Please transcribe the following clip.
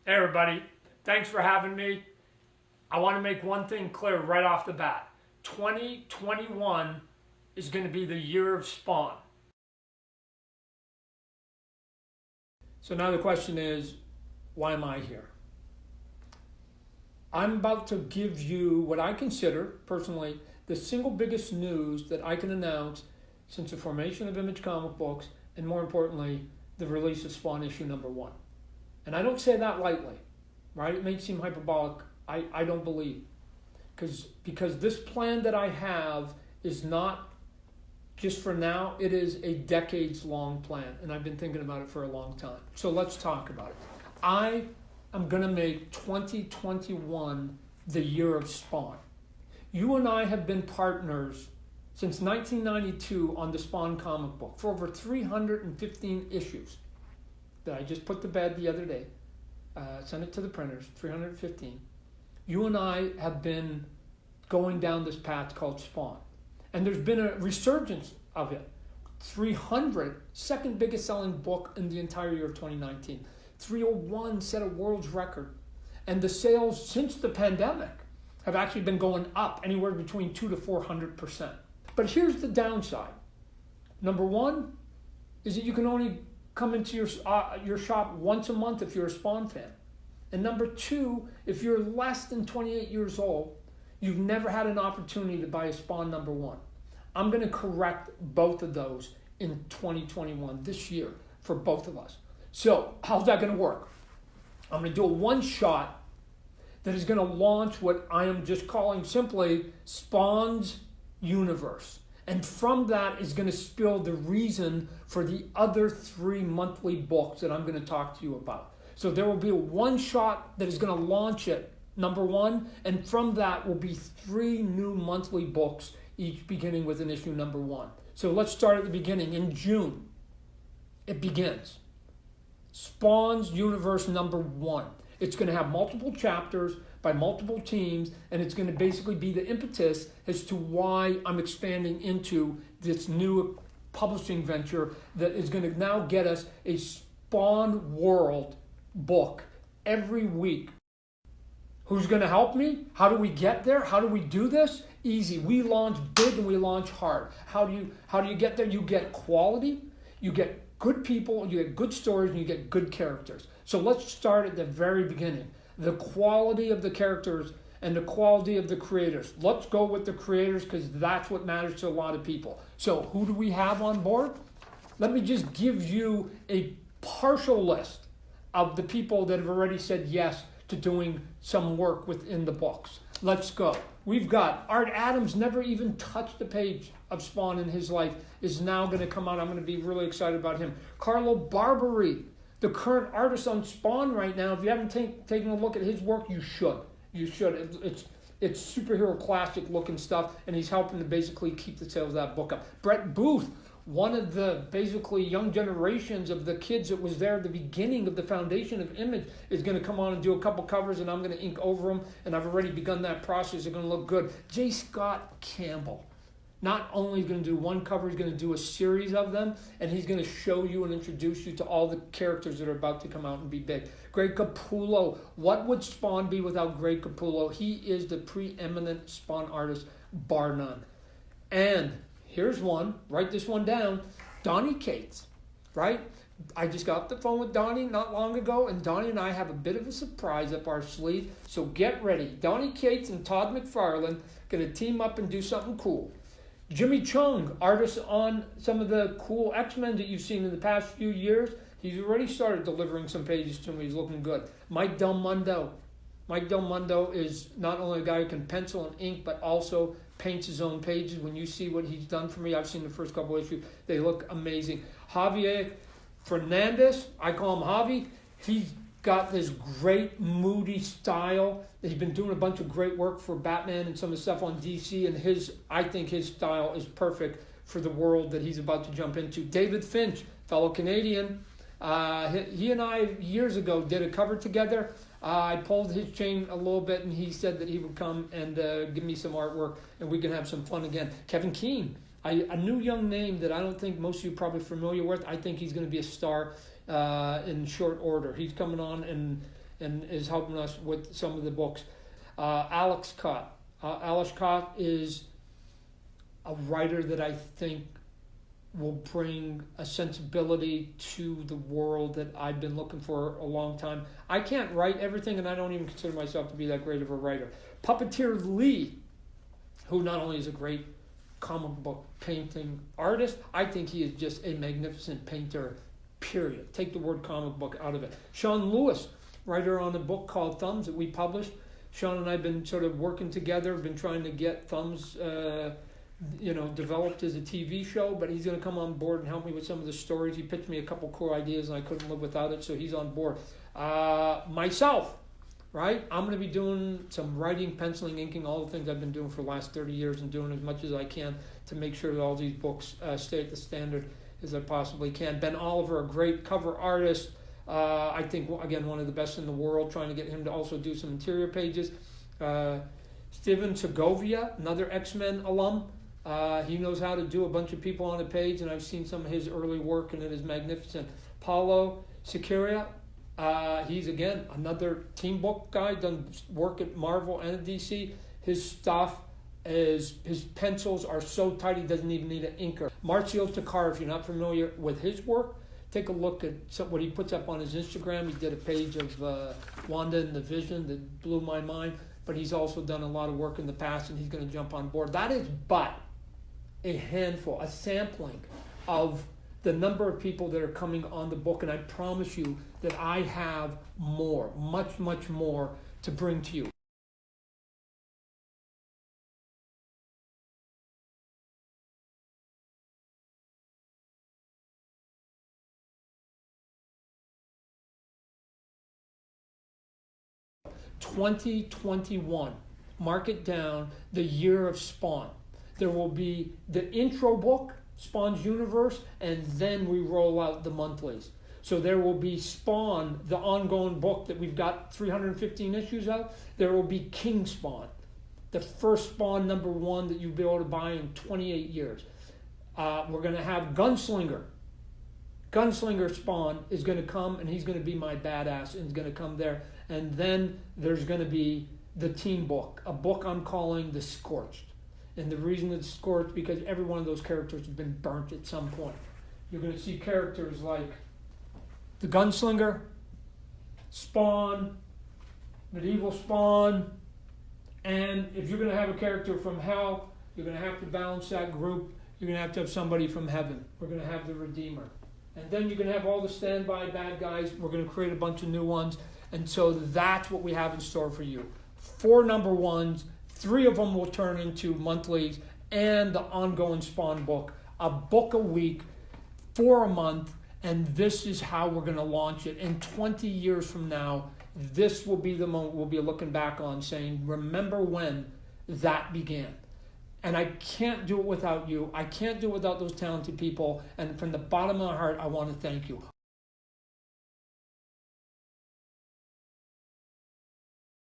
Hey everybody, thanks for having me. I want to make one thing clear right off the bat. 2021 is going to be the year of Spawn. So now the question is, why am I here? I'm about to give you what I consider, personally, the single biggest news that I can announce since the formation of Image Comic Books, and more importantly, the release of Spawn issue number 1. And I don't say that lightly, right? It may seem hyperbolic. I don't believe. Because this plan that I have is not just for now, it is a decades-long plan, and I've been thinking about it for a long time. So let's talk about it. I am going to make 2021 the year of Spawn. You and I have been partners since 1992 on the Spawn comic book for over 315 issues that I just put to bed the other day. Sent it to the printers, 315. You and I have been going down this path called Spawn. And there's been a resurgence of it. 300, second biggest selling book in the entire year of 2019. 301 set a world's record. And the sales since the pandemic have actually been going up anywhere between 200 to 400%. But here's the downside. Number one is that you can only come into your shop once a month if you're a Spawn fan. And number two, if you're less than 28 years old, you've never had an opportunity to buy a Spawn number 1. I'm going to correct both of those in 2021, this year, for both of us. So how's that going to work? I'm going to do a one-shot that is going to launch what I am just calling simply Spawn's Universe. And from that is going to spill the reason for the other 3 monthly books that I'm going to talk to you about. So there will be a one-shot that is going to launch it, number 1, and from that will be 3 new monthly books, each beginning with an issue number 1. So let's start at the beginning. In June, it begins. Spawn's Universe number 1. It's going to have multiple chapters by multiple teams, and it's going to basically be the impetus as to why I'm expanding into this new publishing venture that is going to now get us a Spawn World book every week. Who's going to help me? How do we get there? How do we do this? Easy. We launch big and we launch hard. How do you get there? You get quality, you get good people, you get good stories, and you get good characters. So let's start at the very beginning. The quality of the characters and the quality of the creators. Let's go with the creators because that's what matters to a lot of people. So who do we have on board? Let me just give you a partial list of the people that have already said yes to doing some work within the books. Let's go. We've got Art Adams, never even touched a page of Spawn in his life, is now going to come out. I'm going to be really excited about him. Carlo Barberi, the current artist on Spawn right now. If you haven't taken a look at his work, you should. You should. It's superhero classic looking stuff, and he's helping to basically keep the sales of that book up. Brett Booth, one of the basically young generations of the kids that was there at the beginning of the foundation of Image, is going to come on and do a couple covers, and I'm going to ink over them, and I've already begun that process. They're going to look good. J. Scott Campbell, not only is going to do one cover, he's going to do a series of them, and he's going to show you and introduce you to all the characters that are about to come out and be big. Greg Capullo, what would Spawn be without Greg Capullo? He is the preeminent Spawn artist, bar none. And here's one, write this one down, Donny Cates, right? I just got off the phone with Donny not long ago, and Donny and I have a bit of a surprise up our sleeve, so get ready. Donny Cates and Todd McFarlane going to team up and do something cool. Jimmy Chung, artist on some of the cool X-Men that you've seen in the past few years, he's already started delivering some pages to me. He's looking good. Mike Del Mundo. Mike Del Mundo is not only a guy who can pencil and ink, but also paints his own pages. When you see what he's done for me, I've seen the first couple issues. They look amazing. Javier Fernandez, I call him Javi. He's got this great moody style. He's been doing a bunch of great work for Batman and some of the stuff on DC, and I think his style is perfect for the world that he's about to jump into. David Finch, fellow Canadian, he and I years ago did a cover together. I pulled his chain a little bit, and he said that he would come and give me some artwork, and we can have some fun again. Kevin Keane, a new young name that I don't think most of you are probably familiar with. I think he's going to be a star in short order. He's coming on, and is helping us with some of the books. Alex Cott. Alex Cott is a writer that I think will bring a sensibility to the world that I've been looking for a long time. I can't write everything, and I don't even consider myself to be that great of a writer. Puppeteer Lee, who not only is a great comic book painting artist, I think he is just a magnificent painter, period. Take the word comic book out of it. Sean Lewis, writer on a book called Thumbs that we published. Sean and I have been sort of working together, been trying to get Thumbs developed as a TV show, but he's going to come on board and help me with some of the stories. He pitched me a couple cool ideas, and I couldn't live without it, so he's on board. Myself, right? I'm going to be doing some writing, penciling, inking, all the things I've been doing for the last 30 years, and doing as much as I can to make sure that all these books stay at the standard as I possibly can. Ben Oliver, a great cover artist. I think, again, one of the best in the world, trying to get him to also do some interior pages. Steven Segovia, another X-Men alum. He knows how to do a bunch of people on a page, and I've seen some of his early work, and it is magnificent. Paulo Siqueira, he's, again, another team book guy, done work at Marvel and at DC. His stuff is, his pencils are so tight he doesn't even need an inker. Marcio Takar, if you're not familiar with his work, take a look at what he puts up on his Instagram. He did a page of Wanda and the Vision that blew my mind, but he's also done a lot of work in the past, and he's going to jump on board. That is but a handful, a sampling of the number of people that are coming on the book, and I promise you that I have more, much, much more to bring to you. (2021), mark it down, the year of Spawn. There will be the intro book, Spawn's Universe, and then we roll out the monthlies. So there will be Spawn, the ongoing book that we've got 315 issues of. There will be King Spawn, the first Spawn #1 that you'll be able to buy in 28 years. We're going to have Gunslinger. Gunslinger Spawn is going to come, and he's going to be my badass, and he's going to come there. And then there's going to be the team book, a book I'm calling The Scorched. And the reason it's scorched because every one of those characters has been burnt at some point. You're going to see characters like the Gunslinger, Spawn, Medieval Spawn, and if you're going to have a character from Hell, you're going to have to balance that group. You're going to have somebody from Heaven. We're going to have the Redeemer. And then you're going to have all the standby bad guys. We're going to create a bunch of new ones. And so that's what we have in store for you. 4 #1s. 3 of them will turn into monthlies and the ongoing Spawn book. A book a week, 4 a month, and this is how we're going to launch it. In 20 years from now, this will be the moment we'll be looking back on saying, remember when that began. And I can't do it without you. I can't do it without those talented people. And from the bottom of my heart, I want to thank you.